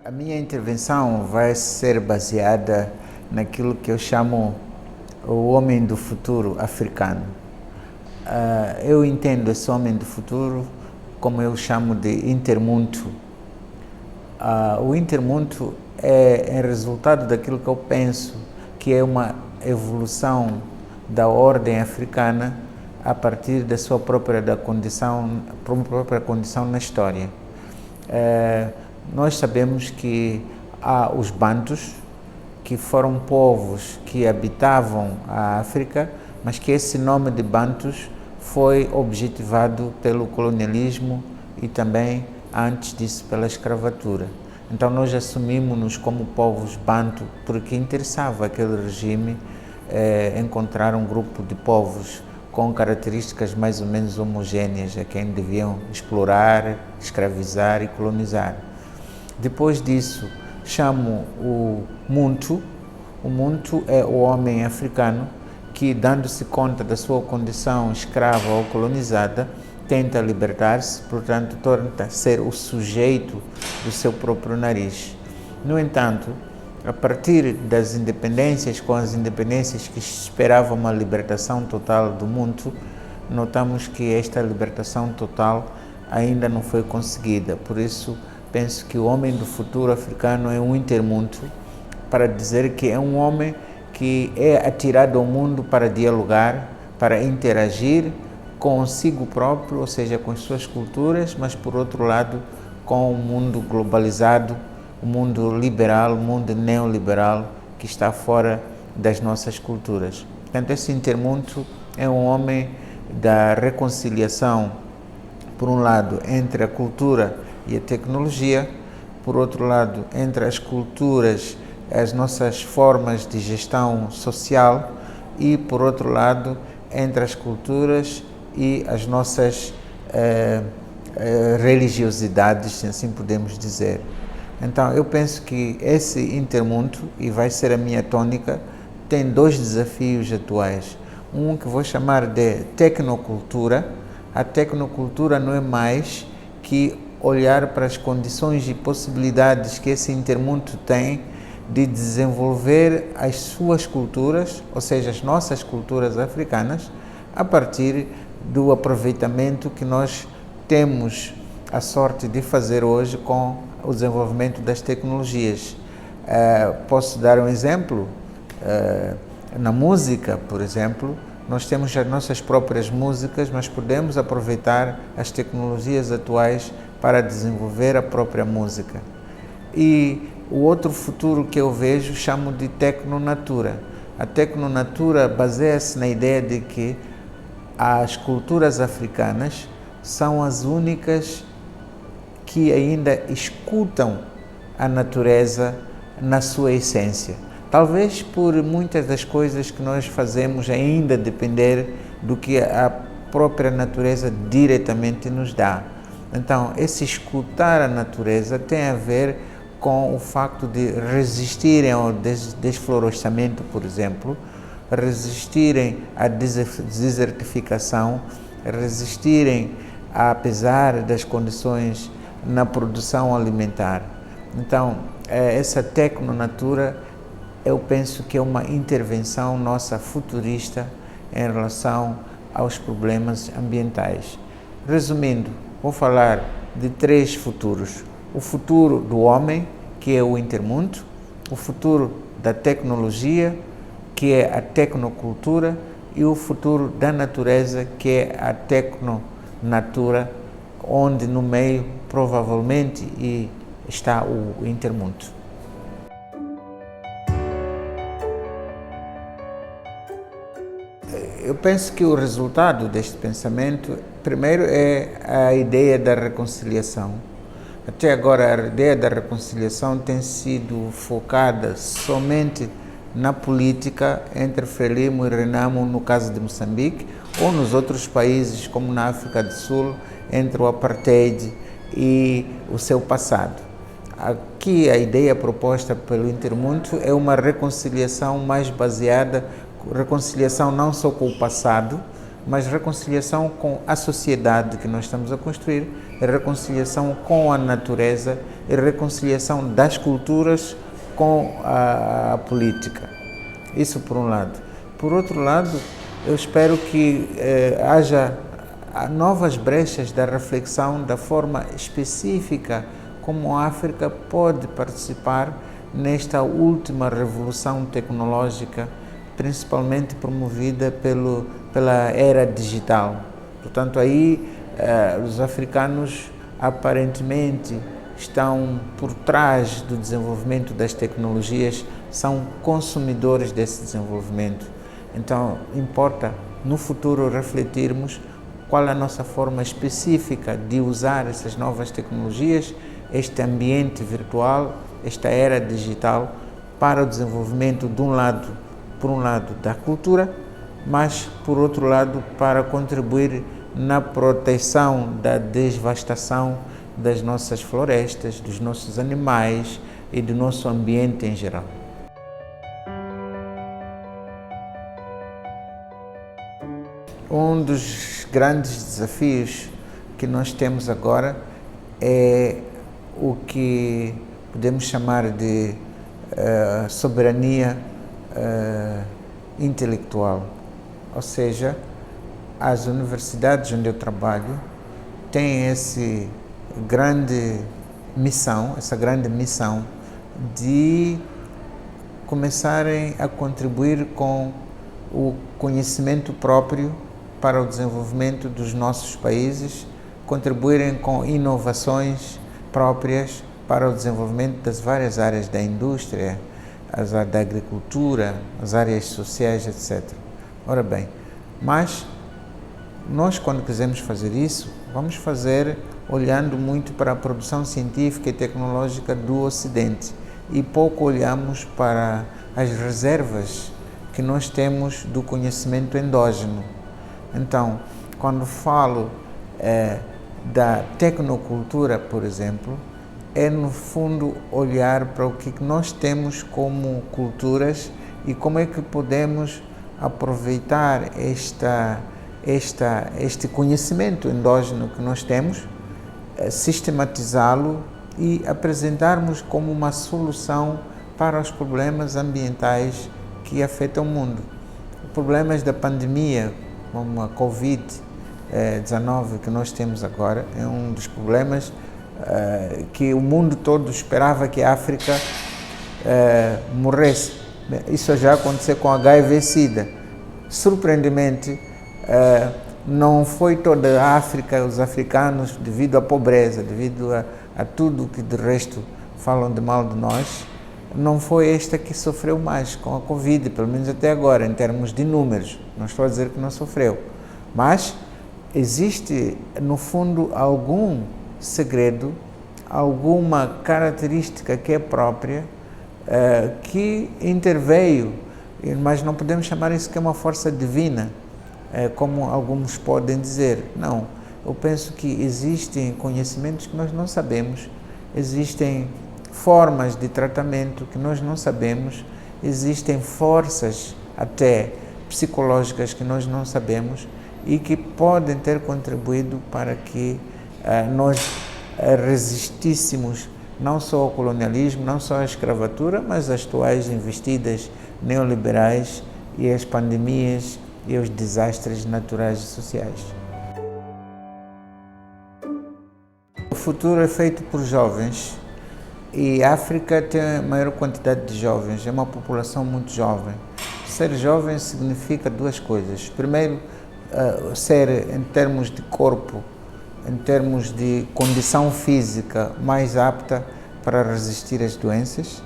A minha intervenção vai ser baseada naquilo que eu chamo o homem do futuro africano. Eu entendo esse homem do futuro como eu chamo de intermundo. O intermundo é resultado daquilo que eu penso que é uma evolução da ordem africana a partir da sua própria condição na história. Nós sabemos que há os bantus, que foram povos que habitavam a África, mas que esse nome de bantus foi objetivado pelo colonialismo e também, antes disso, pela escravatura. Então nós assumimos-nos como povos bantu porque interessava aquele regime encontrar um grupo de povos com características mais ou menos homogêneas a quem deviam explorar, escravizar e colonizar. Depois disso, chamo o Muntu. O Muntu é o homem africano que, dando-se conta da sua condição escrava ou colonizada, tenta libertar-se, portanto, torna-se ser o sujeito do seu próprio nariz. No entanto, a partir das independências, com as independências que esperavam uma libertação total do mundo, notamos que esta libertação total ainda não foi conseguida. Por isso, penso que o homem do futuro africano é um intermundo, para dizer que é um homem que é atirado ao mundo para dialogar, para interagir consigo próprio, ou seja, com as suas culturas, mas por outro lado com o mundo globalizado, o mundo liberal, o mundo neoliberal que está fora das nossas culturas. Portanto, esse intermundo é um homem da reconciliação, por um lado, entre a cultura e a tecnologia, por outro lado, entre as culturas, as nossas formas de gestão social e, por outro lado, entre as culturas e as nossas religiosidades, se assim podemos dizer. Então, eu penso que esse intermundo, e vai ser a minha tônica, tem dois desafios atuais. Um que vou chamar de tecnocultura. A tecnocultura não é mais que olhar para as condições e possibilidades que esse intermundo tem de desenvolver as suas culturas, ou seja, as nossas culturas africanas, a partir do aproveitamento que nós temos a sorte de fazer hoje com o desenvolvimento das tecnologias. Posso dar um exemplo? Na música, por exemplo, nós temos as nossas próprias músicas, mas podemos aproveitar as tecnologias atuais para desenvolver a própria música. E o outro futuro que eu vejo chamo de tecnonatura. A tecnonatura baseia-se na ideia de que as culturas africanas são as únicas que ainda escutam a natureza na sua essência. Talvez por muitas das coisas que nós fazemos ainda depender do que a própria natureza diretamente nos dá. Então, esse escutar a natureza tem a ver com o facto de resistirem ao desflorestamento, por exemplo, resistirem à desertificação, resistirem, apesar das condições na produção alimentar. Então, essa tecnonatura, eu penso que é uma intervenção nossa futurista em relação aos problemas ambientais. Resumindo, vou falar de três futuros. O futuro do homem, que é o intermundo, o futuro da tecnologia, que é a tecnocultura, e o futuro da natureza, que é a tecnonatura, onde no meio provavelmente está o intermundo. Eu penso que o resultado deste pensamento, primeiro, é a ideia da reconciliação. Até agora, a ideia da reconciliação tem sido focada somente na política entre Frelimo e Renamo, no caso de Moçambique, ou nos outros países, como na África do Sul, entre o apartheid e o seu passado. Aqui, a ideia proposta pelo Intermundo é uma reconciliação mais baseada, reconciliação não só com o passado, mas reconciliação com a sociedade que nós estamos a construir, reconciliação com a natureza e reconciliação das culturas com a política. Isso por um lado. Por outro lado, eu espero que haja novas brechas da reflexão da forma específica como a África pode participar nesta última revolução tecnológica, principalmente promovida pela era digital. Portanto, aí os africanos aparentemente estão por trás do desenvolvimento das tecnologias, são consumidores desse desenvolvimento. Então, importa no futuro refletirmos qual é a nossa forma específica de usar essas novas tecnologias, este ambiente virtual, esta era digital, para o desenvolvimento por um lado da cultura, mas por outro lado para contribuir na proteção da devastação das nossas florestas, dos nossos animais e do nosso ambiente em geral. Um dos grandes desafios que nós temos agora é o que podemos chamar de soberania intelectual, ou seja, as universidades onde eu trabalho têm essa grande missão de começarem a contribuir com o conhecimento próprio para o desenvolvimento dos nossos países, contribuírem com inovações próprias para o desenvolvimento das várias áreas da indústria, as áreas da agricultura, as áreas sociais, etc. Ora bem, mas nós, quando quisermos fazer isso, vamos fazer olhando muito para a produção científica e tecnológica do Ocidente e pouco olhamos para as reservas que nós temos do conhecimento endógeno. Então, quando falo da tecnocultura, por exemplo, é no fundo olhar para o que nós temos como culturas e como é que podemos aproveitar este conhecimento endógeno que nós temos, sistematizá-lo e apresentarmos como uma solução para os problemas ambientais que afetam o mundo. Os problemas da pandemia, como a Covid-19 que nós temos agora, é um dos problemas que o mundo todo esperava que a África morresse. Isso já aconteceu com HIV-Sida. Surpreendentemente, não foi toda a África, os africanos, devido à pobreza, devido a tudo que de resto falam de mal de nós, não foi esta que sofreu mais com a Covid, pelo menos até agora, em termos de números. Não estou a dizer que não sofreu, mas existe, no fundo, algum segredo, alguma característica que é própria, que interveio, mas não podemos chamar isso que é uma força divina, como alguns podem dizer. Não, eu penso que existem conhecimentos que nós não sabemos, existem formas de tratamento que nós não sabemos, existem forças até psicológicas que nós não sabemos e que podem ter contribuído para que nós resistíssemos não só ao colonialismo, não só à escravatura, mas às atuais investidas neoliberais e às pandemias e aos desastres naturais e sociais. O futuro é feito por jovens e a África tem a maior quantidade de jovens, é uma população muito jovem. Ser jovem significa duas coisas. Primeiro, ser em termos de corpo, em termos de condição física mais apta para resistir às doenças,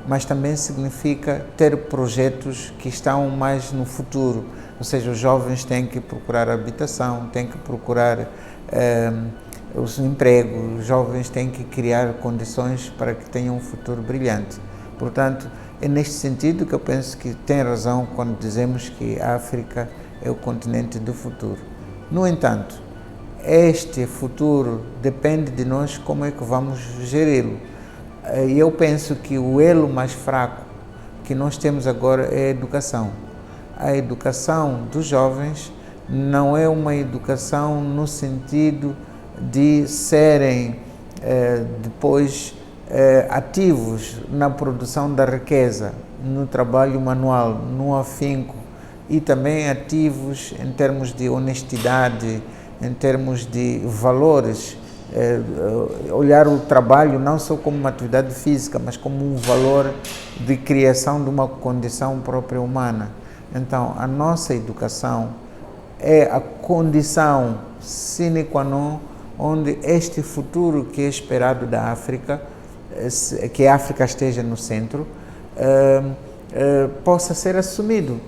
mas também significa ter projetos que estão mais no futuro, ou seja, os jovens têm que procurar habitação, têm que procurar os empregos, os jovens têm que criar condições para que tenham um futuro brilhante. Portanto, é neste sentido que eu penso que tem razão quando dizemos que a África é o continente do futuro. No entanto, este futuro depende de nós como é que vamos geri-lo. E eu penso que o elo mais fraco que nós temos agora é a educação. A educação dos jovens não é uma educação no sentido de serem depois ativos na produção da riqueza, no trabalho manual, no afinco, e também ativos em termos de honestidade, em termos de valores, olhar o trabalho não só como uma atividade física, mas como um valor de criação de uma condição própria humana. Então, a nossa educação é a condição sine qua non onde este futuro que é esperado da África, que a África esteja no centro, possa ser assumido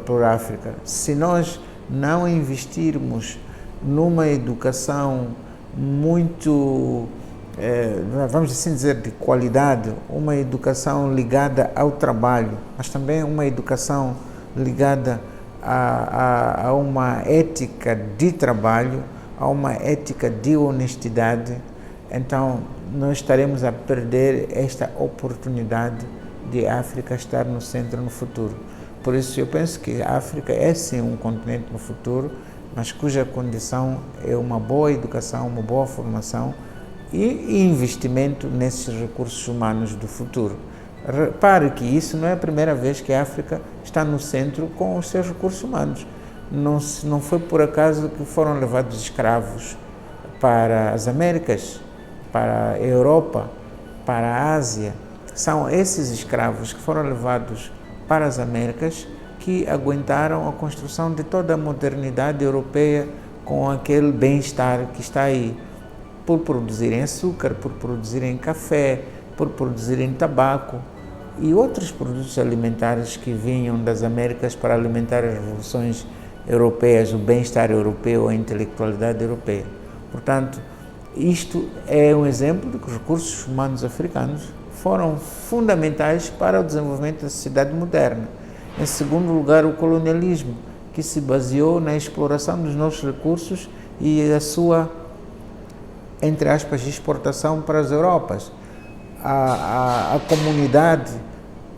por África. Se nós não investirmos numa educação muito, vamos assim dizer, de qualidade, uma educação ligada ao trabalho, mas também uma educação ligada a uma ética de trabalho, a uma ética de honestidade, então nós estaremos a perder esta oportunidade de África estar no centro no futuro. Por isso eu penso que a África é sim um continente no futuro, mas cuja condição é uma boa educação, uma boa formação e investimento nesses recursos humanos do futuro. Repare que isso não é a primeira vez que a África está no centro com os seus recursos humanos. Não foi por acaso que foram levados escravos para as Américas, para a Europa, para a Ásia. São esses escravos que foram levados para as Américas que aguentaram a construção de toda a modernidade europeia com aquele bem-estar que está aí, por produzirem açúcar, por produzirem café, por produzirem tabaco e outros produtos alimentares que vinham das Américas para alimentar as revoluções europeias, o bem-estar europeu, a intelectualidade europeia. Portanto, isto é um exemplo de que os recursos humanos africanos foram fundamentais para o desenvolvimento da sociedade moderna. Em segundo lugar, o colonialismo, que se baseou na exploração dos nossos recursos e a sua, entre aspas, exportação para as Europas. A comunidade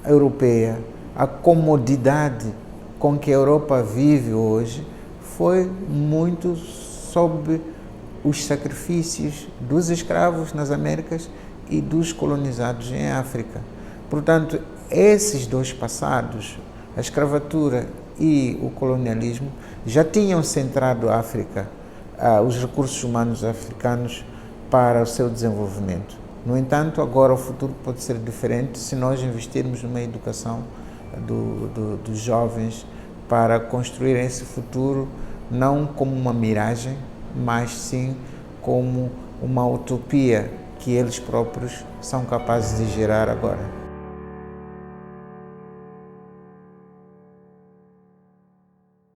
europeia, a comodidade com que a Europa vive hoje foi muito sob os sacrifícios dos escravos nas Américas e dos colonizados em África. Portanto, esses dois passados, a escravatura e o colonialismo, já tinham centrado a África, os recursos humanos africanos para o seu desenvolvimento. No entanto, agora o futuro pode ser diferente se nós investirmos numa educação dos jovens para construir esse futuro não como uma miragem, mas sim como uma utopia que eles próprios são capazes de gerar agora.